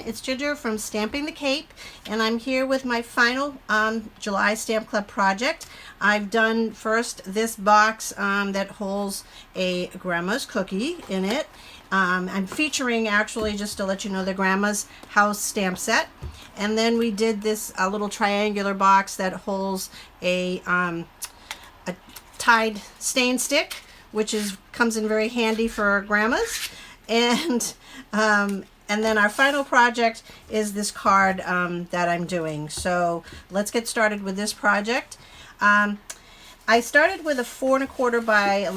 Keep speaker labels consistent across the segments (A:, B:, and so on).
A: it's Ginger from Stamping the Cape, and I'm here with my final July Stamp Club project. I've done first this box that holds a grandma's cookie in it. I'm featuring, actually, just to let you know, the grandma's house stamp set. And then we did this little triangular box that holds a tied stain stick, which comes in very handy for grandmas. And then our final project is this card that I'm doing. So let's get started with this project. I started with a 4 1/4 by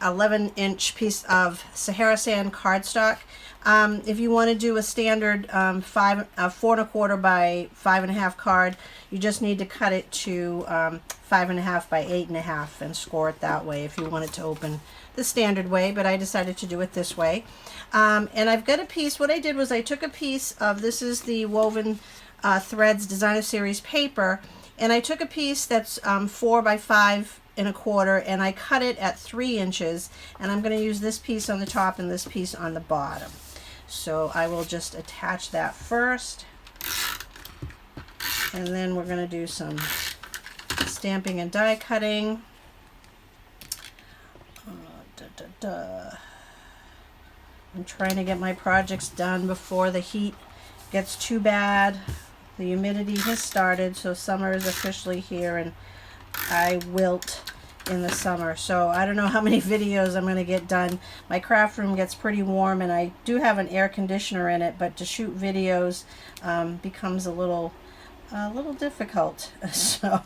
A: 11 inch piece of Sahara Sand cardstock. If you want to do a standard 4 1/4 by 5.5 card, you just need to cut it to 5.5 by 8.5 and score it that way if you want it to open the standard way, but I decided to do it this way. And I've got a piece. What I did was I took a piece of, this is the Woven Threads Designer Series paper, and I took a piece that's 4 by 5 1/4, and I cut it at 3 inches, and I'm going to use this piece on the top and this piece on the bottom. So I will just attach that first, and then we're going to do some stamping and die cutting. I'm trying to get my projects done before the heat gets too bad. The humidity has started, so summer is officially here, and I wilt in the summer. So I don't know how many videos I'm going to get done. My craft room gets pretty warm, and I do have an air conditioner in it, but to shoot videos becomes a little difficult. So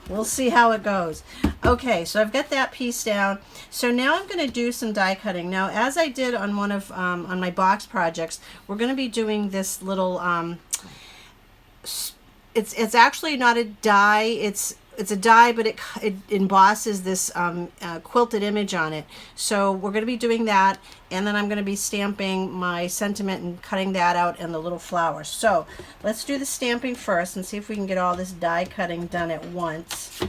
A: we'll see how it goes. Okay, so I've got that piece down. So now I'm going to do some die cutting. Now, as I did on one of on my box projects, we're going to be doing this little it's actually not a die, it's a die, but it embosses this quilted image on it. So we're going to be doing that, and then I'm going to be stamping my sentiment and cutting that out and the little flowers. So let's do the stamping first and see if we can get all this die cutting done at once.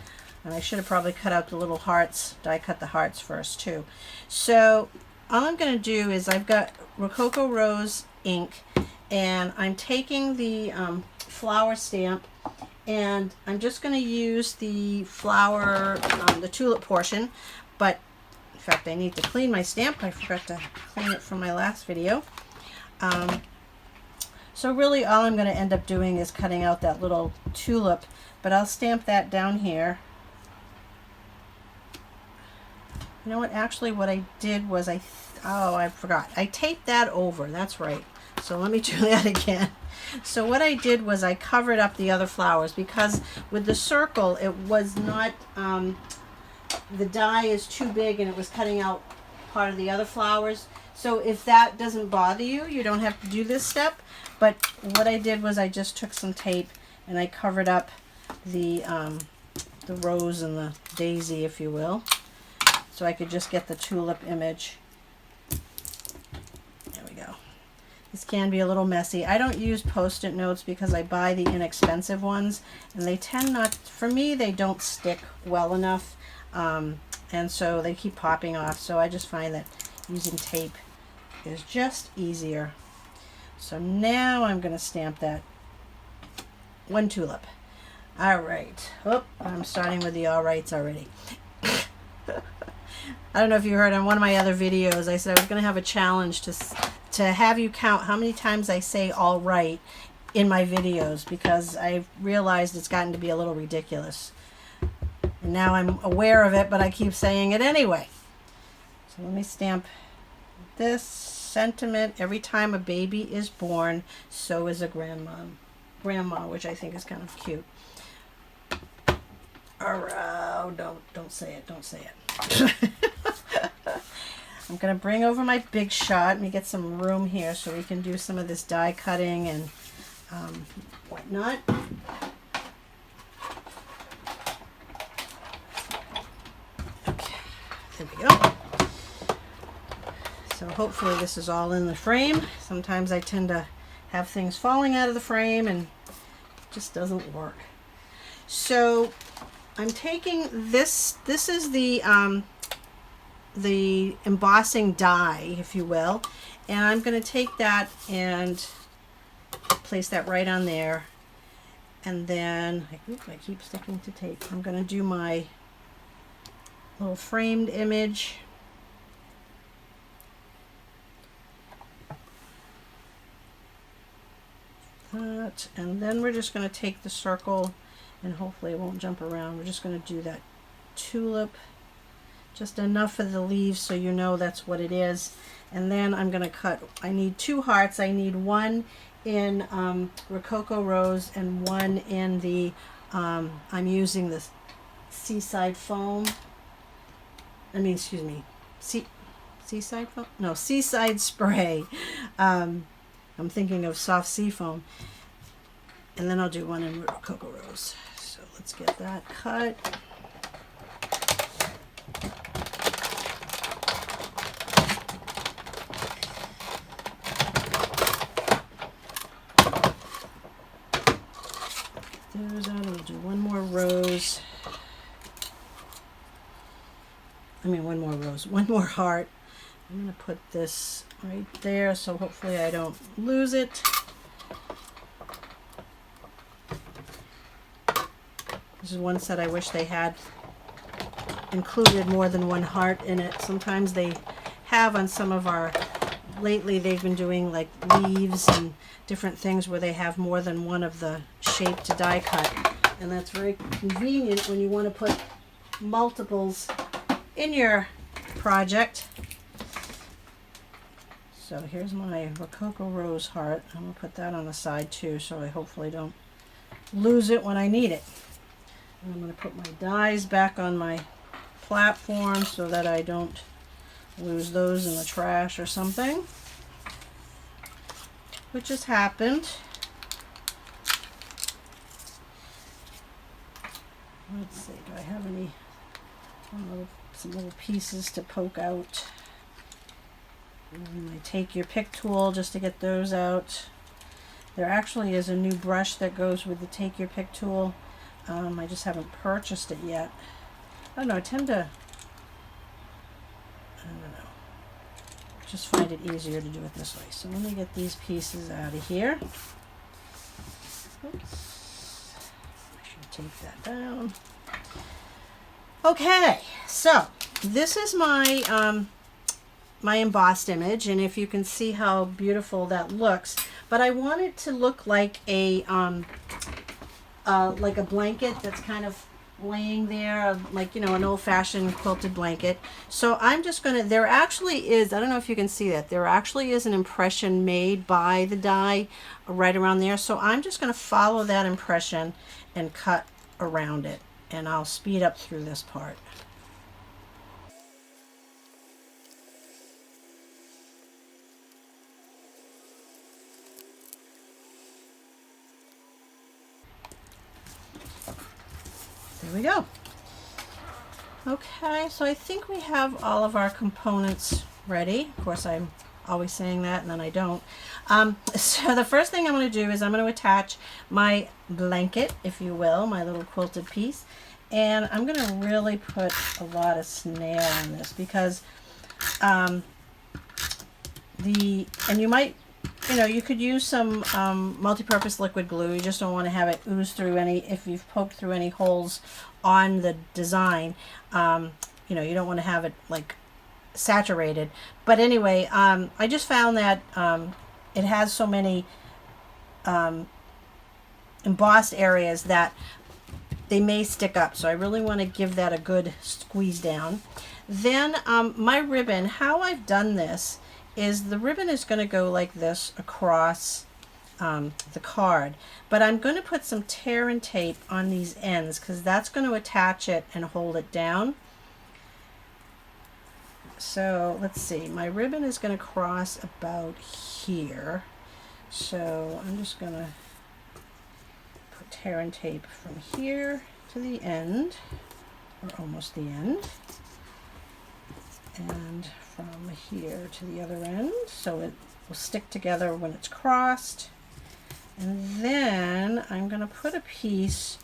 A: And I should have probably cut out the little hearts, die cut the hearts first too. So all I'm going to do is, I've got Rococo Rose ink, and I'm taking the flower stamp, and I'm just going to use the flower, the tulip portion, but in fact I need to clean my stamp. I forgot to clean it from my last video. So really all I'm going to end up doing is cutting out that little tulip, but I'll stamp that down here. You know what, actually what I did was I forgot. I taped that over, that's right. So let me do that again. So what I did was I covered up the other flowers, because with the circle it was not, the die is too big and it was cutting out part of the other flowers. So if that doesn't bother you, you don't have to do this step. But what I did was I just took some tape and I covered up the rose and the daisy, if you will, so I could just get the tulip image. There we go. This can be a little messy. I don't use Post-it notes because I buy the inexpensive ones, and they tend not, for me, they don't stick well enough, and so they keep popping off. So I just find that using tape is just easier. So now I'm going to stamp that one tulip. All right. Oh, I'm starting with the all rights already. I don't know if you heard on one of my other videos, I said I was going to have a challenge to have you count how many times I say all right in my videos, because I've realized it's gotten to be a little ridiculous. And now I'm aware of it, but I keep saying it anyway. So let me stamp this sentiment. Every time a baby is born, so is a grandma, which I think is kind of cute. Oh, don't say it, don't say it. I'm going to bring over my big shot. Let me get some room here so we can do some of this die cutting and whatnot. Okay, there we go. So hopefully this is all in the frame. Sometimes I tend to have things falling out of the frame and it just doesn't work. So I'm taking this is the embossing die, if you will, and I'm going to take that and place that right on there. And then, I keep sticking to tape. I'm going to do my little framed image. That, and then we're just going to take the circle, and hopefully it won't jump around. We're just going to do that tulip, just enough of the leaves so you know that's what it is. And then I'm going to cut, I need 2 hearts. I need one in Rococo Rose and one in the, I'm using the Seaside Foam. I mean, excuse me, Seaside Foam? No, Seaside Spray. I'm thinking of Soft Sea Foam. And then I'll do one in Rococo Rose. So let's get that cut. Those out, we'll do one more rose. I mean, one more rose, one more heart. I'm going to put this right there, so hopefully I don't lose it. This is one set I wish they had included more than one heart in it. Sometimes they have on some of our, lately they've been doing like leaves and different things where they have more than one of the shape to die cut. And that's very convenient when you want to put multiples in your project. So here's my Rococo Rose heart. I'm going to put that on the side too, so I hopefully don't lose it when I need it. And I'm going to put my dies back on my platform so that I don't lose those in the trash or something, which has happened. Let's see, do I have any some little pieces to poke out? And I take your pick tool just to get those out. There actually is a new brush that goes with the take your pick tool. I just haven't purchased it yet. I don't know, I don't know. Just find it easier to do it this way. So let me get these pieces out of here. Oops. I should take that down. Okay, so this is my my embossed image, and if you can see how beautiful that looks, but I want it to look like a blanket that's kind of laying there, like, you know, an old-fashioned quilted blanket. So I'm just gonna, there actually is, I don't know if you can see that, there actually is an impression made by the die right around there. So I'm just gonna follow that impression and cut around it, and I'll speed up through this part. There we go. Okay, so I think we have all of our components ready. Of course, I'm always saying that and then I don't. So the first thing I'm going to do is I'm going to attach my blanket, if you will, my little quilted piece. And I'm going to really put a lot of snail on this because and you might, you know, you could use some multi-purpose liquid glue. You just don't want to have it ooze through any, if you've poked through any holes on the design. You know, you don't want to have it like saturated. But anyway, I just found that it has so many embossed areas that they may stick up. So I really want to give that a good squeeze down. Then my ribbon, how I've done this is the ribbon is going to go like this across the card, but I'm going to put some tear and tape on these ends because that's going to attach it and hold it down. So let's see, my ribbon is going to cross about here, so I'm just going to put tear and tape from here to the end, or almost the end, and from here to the other end, so it will stick together when it's crossed. And then I'm going to put a piece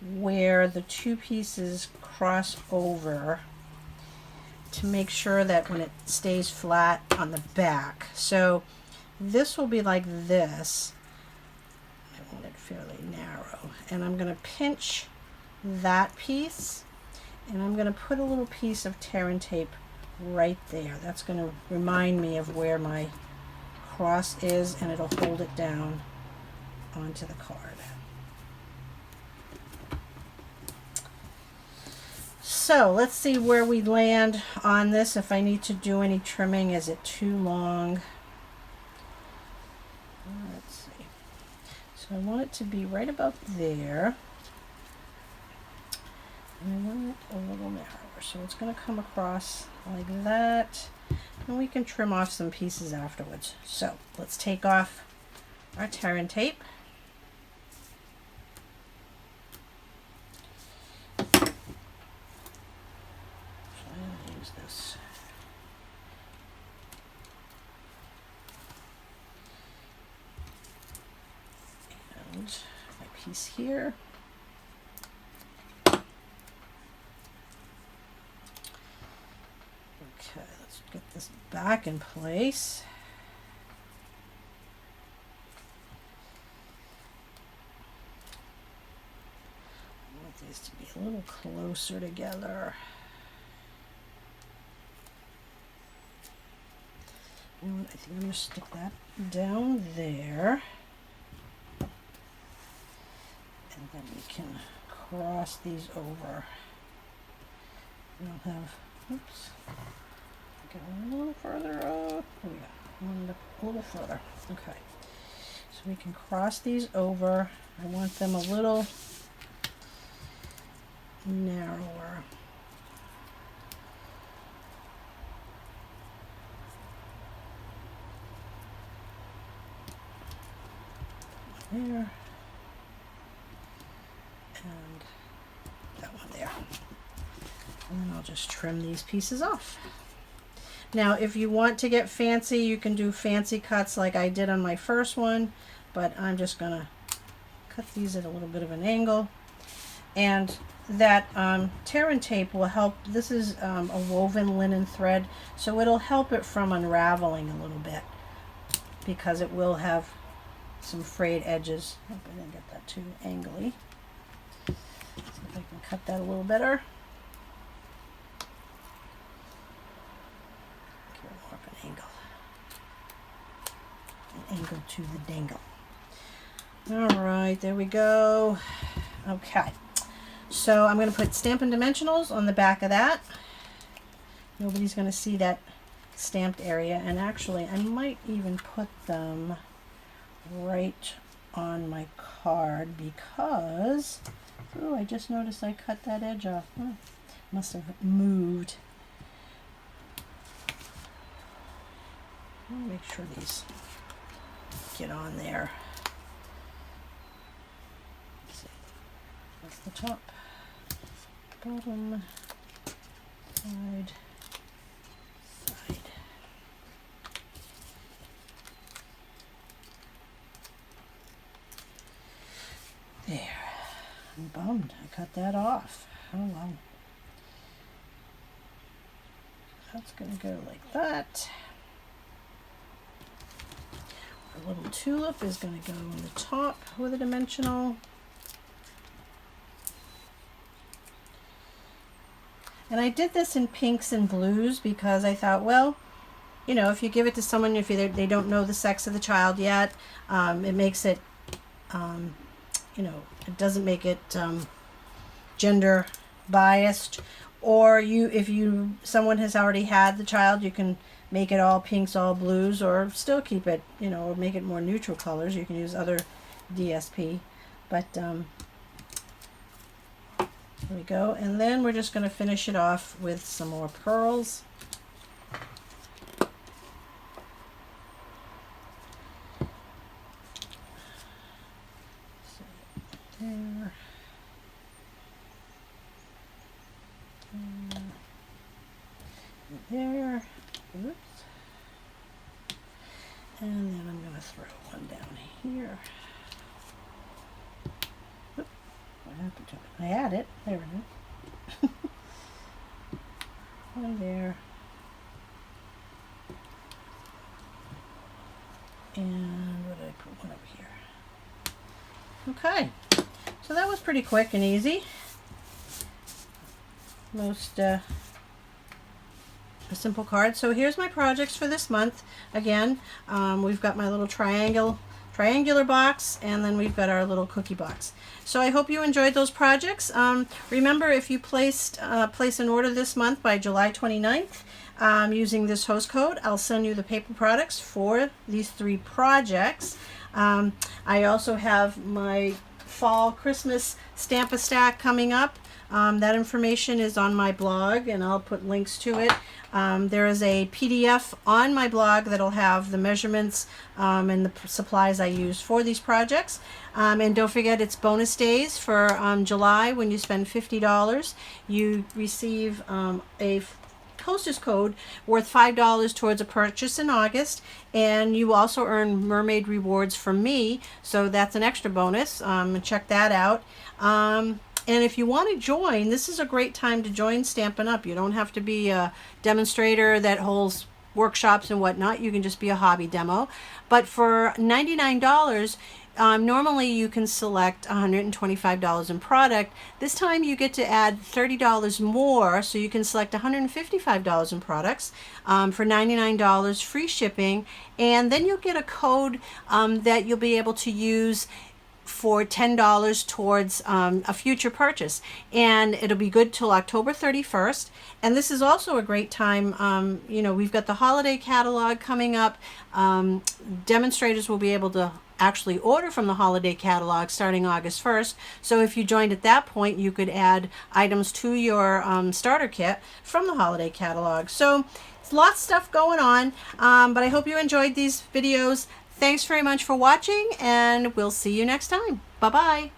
A: where the two pieces cross over to make sure that when it stays flat on the back. So this will be like this, fairly narrow. And I'm going to pinch that piece, and I'm going to put a little piece of tear and tape right there. That's going to remind me of where my cross is, and it'll hold it down onto the card. So let's see where we land on this. If I need to do any trimming, is it too long? Let's see. So I want it to be right about there. And I want it a little narrower. So it's going to come across like that. And we can trim off some pieces afterwards. So let's take off our tear and tape. My piece here. Okay, let's get this back in place. I want these to be a little closer together. You know what, I think I'm going to stick that down there. And then we can cross these over. We'll have, oops, get a little further up. There we go, one a little further. Okay, so we can cross these over. I want them a little narrower. There. And that one there. And then I'll just trim these pieces off. Now, if you want to get fancy, you can do fancy cuts like I did on my first one, but I'm just going to cut these at a little bit of an angle. And that tear and tape will help. This is a woven linen thread, so it'll help it from unraveling a little bit because it will have some frayed edges. Hope I didn't get that too angly. See if I can cut that a little better. Get more of an angle. An angle to the dangle. All right, there we go. Okay, so I'm going to put Stampin' Dimensionals on the back of that. Nobody's going to see that stamped area, and actually I might even put them right on my card because oh, I just noticed I cut that edge off. Oh, must have moved. Let me make sure these get on there. Let's see. That's the top, bottom, side, side. There. I'm bummed. I cut that off. Oh well. That's going to go like that. Our little tulip is going to go on the top with a dimensional. And I did this in pinks and blues because I thought, well, you know, if you give it to someone, if they don't know the sex of the child yet, it makes it, you know, it doesn't make it gender biased. Or if someone has already had the child, you can make it all pinks, all blues, or still keep it, you know, or make it more neutral colors. You can use other DSP, but there we go. And then we're just going to finish it off with some more pearls. There. There. Oops. And then I'm going to throw one down here. Oop. What happened to it? I had it. There it is. One there. And what did I put? One over here. Okay, so that was pretty quick and easy. Most a simple card. So here's my projects for this month. Again, we've got my little triangular box, and then we've got our little cookie box. So I hope you enjoyed those projects. Remember, if you place an order this month by July 29th, using this host code, I'll send you the paper products for these 3 projects. I also have my fall Christmas Stamp-A-Stack coming up. That information is on my blog, and I'll put links to it. There is a PDF on my blog that'll have the measurements and the supplies I use for these projects. And don't forget, it's bonus days for July. When you spend $50, you receive a hostess code worth $5 towards a purchase in August, and you also earn mermaid rewards from me, so that's an extra bonus. Check that out. And if you want to join, this is a great time to join Stampin' Up. You don't have to be a demonstrator that holds workshops and whatnot. You can just be a hobby demo. But for $99, normally you can select $125 in product. This time you get to add $30 more, so you can select $155 in products for $99, free shipping, and then you'll get a code that you'll be able to use for $10 towards a future purchase, and it'll be good till October 31st. And this is also a great time. You know, we've got the holiday catalog coming up. Demonstrators will be able to actually order from the holiday catalog starting August 1st. So if you joined at that point, you could add items to your starter kit from the holiday catalog. So it's lots of stuff going on, but I hope you enjoyed these videos. Thanks very much for watching, and we'll see you next time. Bye-bye.